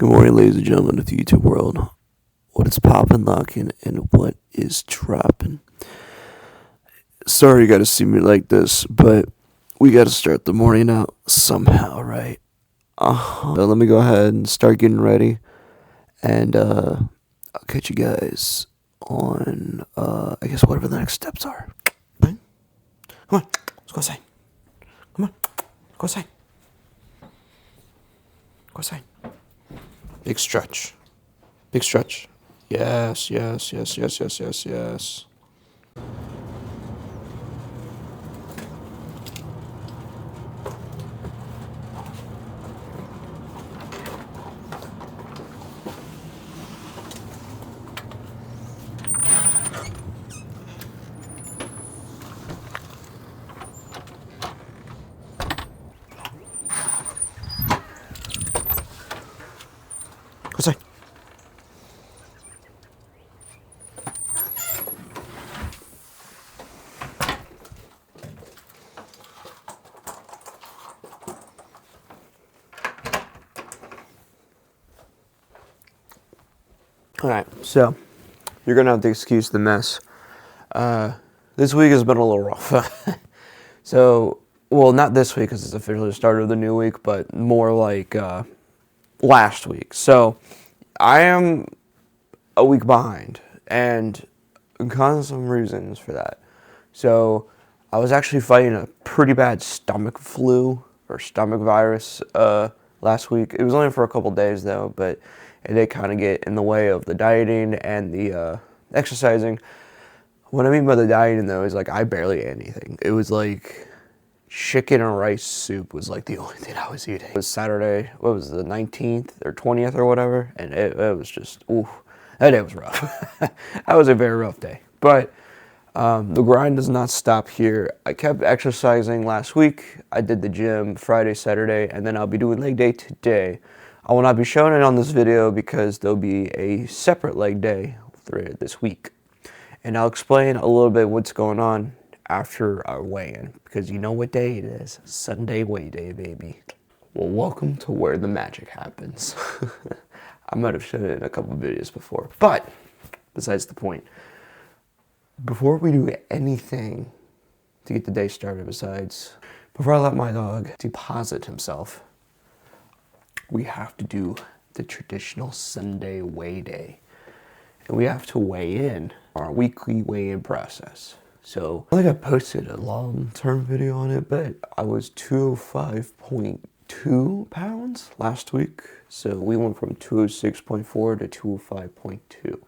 Good morning, ladies and gentlemen of the YouTube world. What is poppin', locking, and what is dropping? Sorry you gotta see me like this, but we gotta start the morning out somehow, right? So let me go ahead and start getting ready, and I'll catch you guys on, I guess, whatever the next steps are. Right? Come on, let's go outside. Come on, go outside. Go outside. Big stretch. Big stretch. Yes. Go outside. Alright, so you're gonna have to excuse the mess. This week has been a little rough. Well, not this week because it's officially the start of the new week, but more like last week. So I am a week behind, and kind of some reasons for that. So I was actually fighting a pretty bad stomach flu or stomach virus last week. It was only for a couple days though, but it did kind of get in the way of the dieting and the exercising. What I mean by the dieting though is like I barely ate anything. It was like chicken and rice soup was like the only thing I was eating. It was Saturday, what was it, the 19th or 20th or whatever, and it was just, ooh, that day was rough. That was a very rough day. But the grind does not stop here. I kept exercising last week. I did the gym Friday, Saturday, and then I'll be doing leg day today. I will not be showing it on this video because there'll be a separate leg day this week. And I'll explain a little bit what's going on after our weigh-in, because you know what day it is. Sunday weigh day, baby. Well, welcome to where the magic happens. I might have shown it in a couple of videos before, but besides the point. Before we do anything to get the day started, before I let my dog deposit himself, we have to do the traditional Sunday weigh day. And we have to weigh in our weekly weigh-in process. So I think I posted a long-term video on it, but I was 205.2 pounds last week. So we went from 206.4 to 205.2.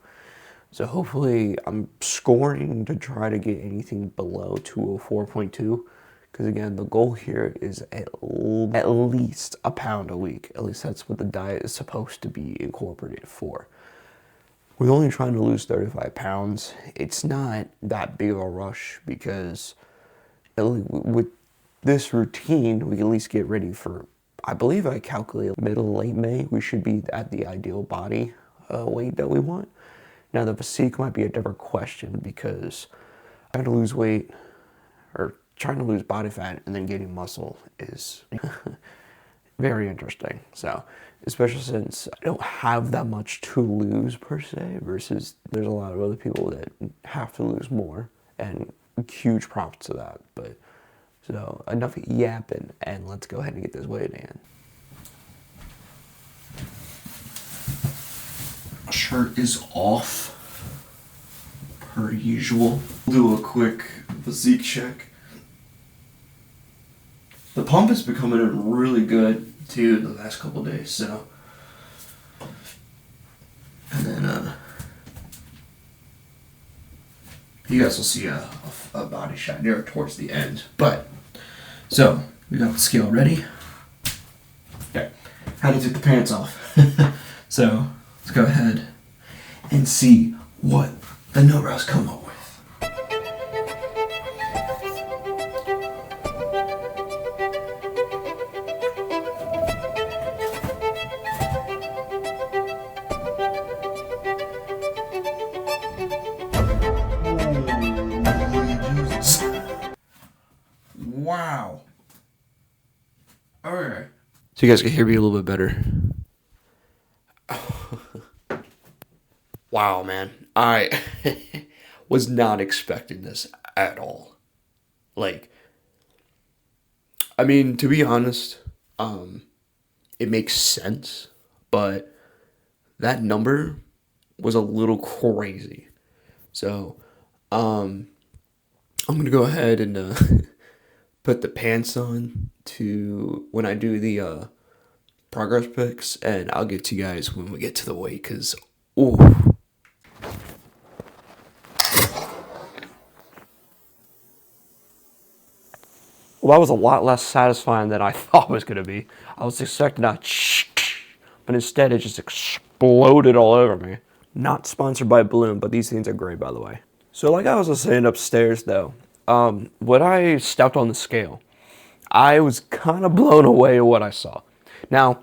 So hopefully I'm scoring to try to get anything below 204.2. Because again, the goal here is at least a pound a week. At least that's what the diet is supposed to be incorporated for. We're only trying to lose 35 pounds. It's not that big of a rush because with this routine, we can at least get ready for, I believe I calculated middle, late May, we should be at the ideal body weight that we want. Now the physique might be a different question because trying to lose weight or trying to lose body fat and then gaining muscle is very interesting. So, especially since I don't have that much to lose per se, versus there's a lot of other people that have to lose more, and huge props to that. But so enough yapping, and let's go ahead and get this weighed in. Shirt is off per usual. Do a quick physique check. The pump is becoming really good too the last couple days, so. And then you guys will see a body shot near towards the end. But so we got the scale ready. Okay, how to take the pants off. So let's go ahead and see what the numbers come up with. Wow. Okay. So you guys can hear me a little bit better. Wow, man. I was not expecting this at all. Like, I mean, to be honest, it makes sense, but that number was a little crazy. So, I'm gonna go ahead and put the pants on to when I do the progress pics, and I'll get to you guys when we get to the weight, cause ooh. Well, that was a lot less satisfying than I thought it was gonna be. I was expecting a but instead it just exploded all over me. Not sponsored by Bloom, but these things are great, by the way. So like I was just saying upstairs though, when I stepped on the scale, I was kind of blown away at what I saw. Now,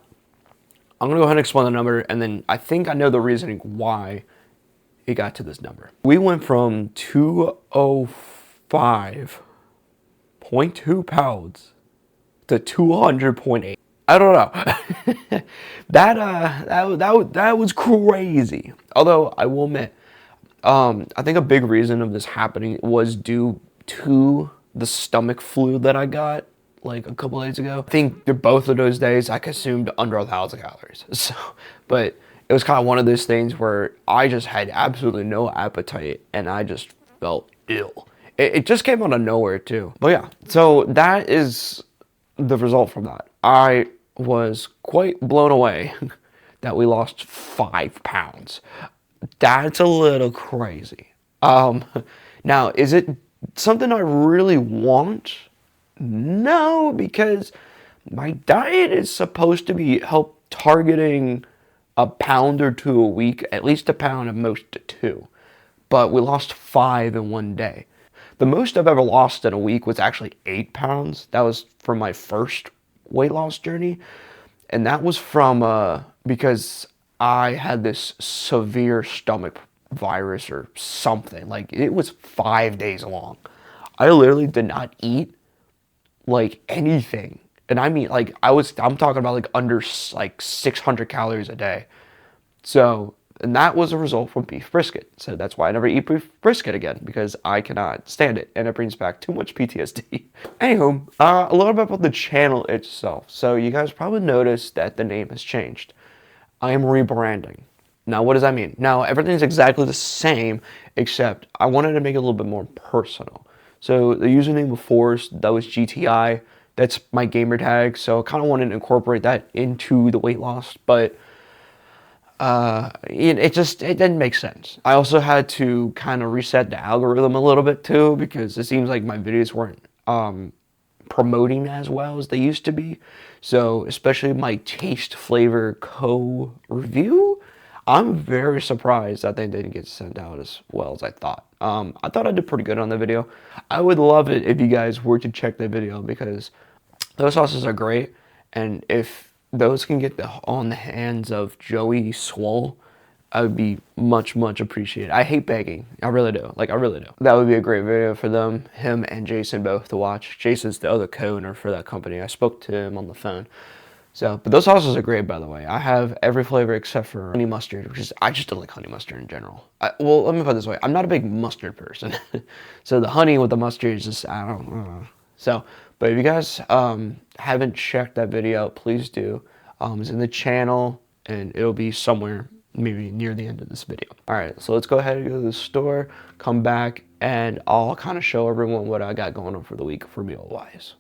I'm going to go ahead and explain the number, and then I think I know the reasoning why it got to this number. We went from 205.2 pounds to 200.8. I don't know. that was crazy. Although I will admit, I think a big reason of this happening was due to the stomach flu that I got like a couple days ago. I think both of those days I consumed under 1,000 calories. So, but it was kind of one of those things where I just had absolutely no appetite and I just felt ill. It just came out of nowhere too. But yeah, so that is the result from that. I was quite blown away that we lost 5 pounds. That's a little crazy. Now, is it something I really want? No, because my diet is supposed to be help targeting a pound or two a week, at least a pound, at most 2. But we lost 5 in one day. The most I've ever lost in a week was actually 8 pounds. That was from my first weight loss journey. And that was from, because I had this severe stomach virus or something. Like, it was 5 days long. I literally did not eat like anything. And I mean, like, I'm talking about like under like 600 calories a day. So, and that was a result from beef brisket. So that's why I never eat beef brisket again, because I cannot stand it. And it brings back too much PTSD. Anywho, a little bit about the channel itself. So you guys probably noticed that the name has changed. I am rebranding. Now, what does that mean? Now, everything's exactly the same, except I wanted to make it a little bit more personal. So the username before, that was GTI. That's my gamer tag. So I kind of wanted to incorporate that into the weight loss, but it didn't make sense. I also had to kind of reset the algorithm a little bit too, because it seems like my videos weren't promoting as well as they used to be. So especially my taste flavor co-review, I'm very surprised that they didn't get sent out as well as I thought. I thought I did pretty good on the video. I would love it if you guys were to check the video, because those sauces are great, and if those can get on the hands of Joey Swole, I would be much, much appreciated. I hate begging. I really do. Like, I really do. That would be a great video for him and Jason both to watch. Jason's the other co-owner for that company. I spoke to him on the phone. So, but those sauces are great, by the way. I have every flavor except for honey mustard, which is, I just don't like honey mustard in general. Well, let me put it this way. I'm not a big mustard person. So the honey with the mustard is just, I don't know. So, but if you guys haven't checked that video out, please do. It's in the channel, and it'll be somewhere maybe near the end of this video. All right, so let's go ahead and go to the store, come back, and I'll kind of show everyone what I got going on for the week for meal-wise.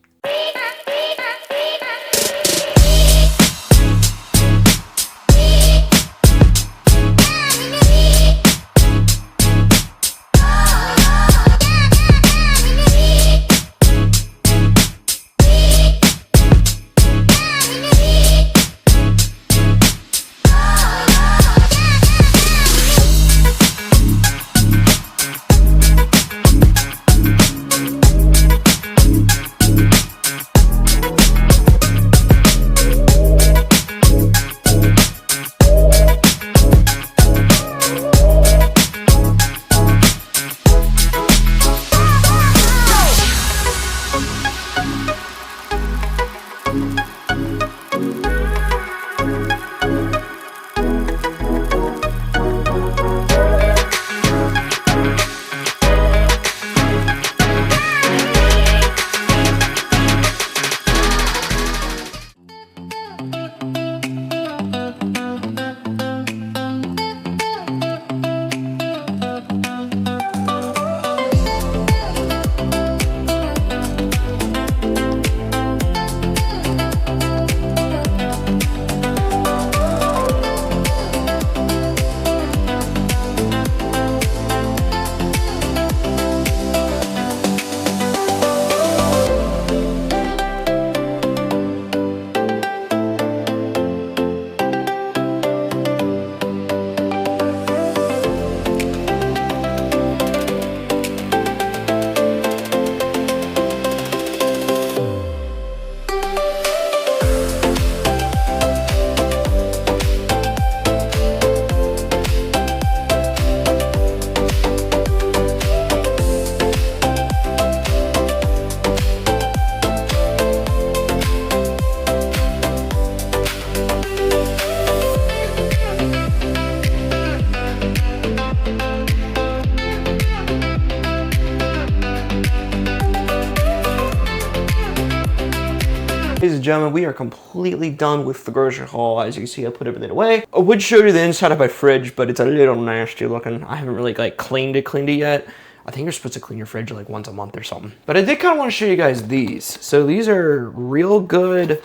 Ladies and gentlemen, we are completely done with the grocery haul. As you can see, I put everything away. I would show you the inside of my fridge, but it's a little nasty looking. I haven't really like cleaned it yet. I think you're supposed to clean your fridge like once a month or something. But I did kind of want to show you guys these. So these are real good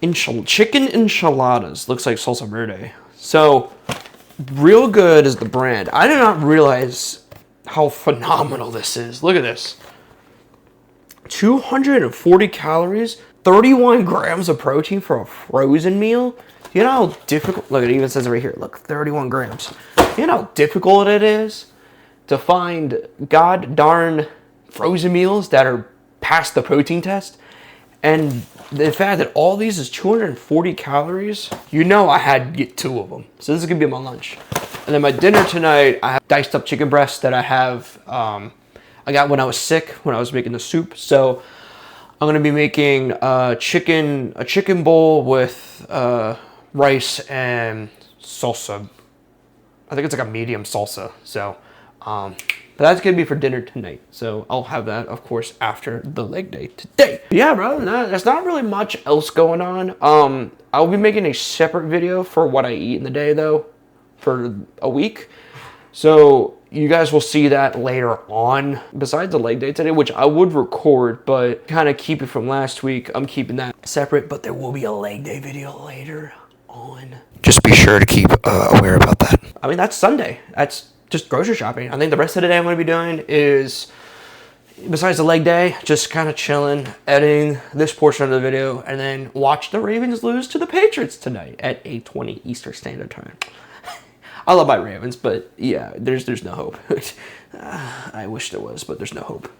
chicken enchiladas. Looks like salsa verde. So Real Good is the brand. I did not realize how phenomenal this is. Look at this. 240 calories, 31 grams of protein for a frozen meal. You know how difficult, look, it even says it right here, look, 31 grams. You know how difficult it is to find god darn frozen meals that are past the protein test? And the fact that all these is 240 calories, you know I had to get 2 of them. So this is gonna be my lunch. And then my dinner tonight, I have diced up chicken breasts that I have, I got when I was sick, when I was making the soup. So I'm gonna be making a chicken bowl with rice and salsa. I think it's like a medium salsa. So, but that's gonna be for dinner tonight. So I'll have that, of course, after the leg day today. But yeah, bro, there's not really much else going on. I'll be making a separate video for what I eat in the day though, for a week. So you guys will see that later on, besides the leg day today, which I would record, but kind of keep it from last week. I'm keeping that separate, but there will be a leg day video later on. Just be sure to keep aware about that. I mean, that's Sunday. That's just grocery shopping. I think the rest of the day I'm going to be doing is, besides the leg day, just kind of chilling, editing this portion of the video, and then watch the Ravens lose to the Patriots tonight at 8:20 Eastern Standard Time. I love my Ravens, but yeah, there's no hope. I wish there was, but there's no hope.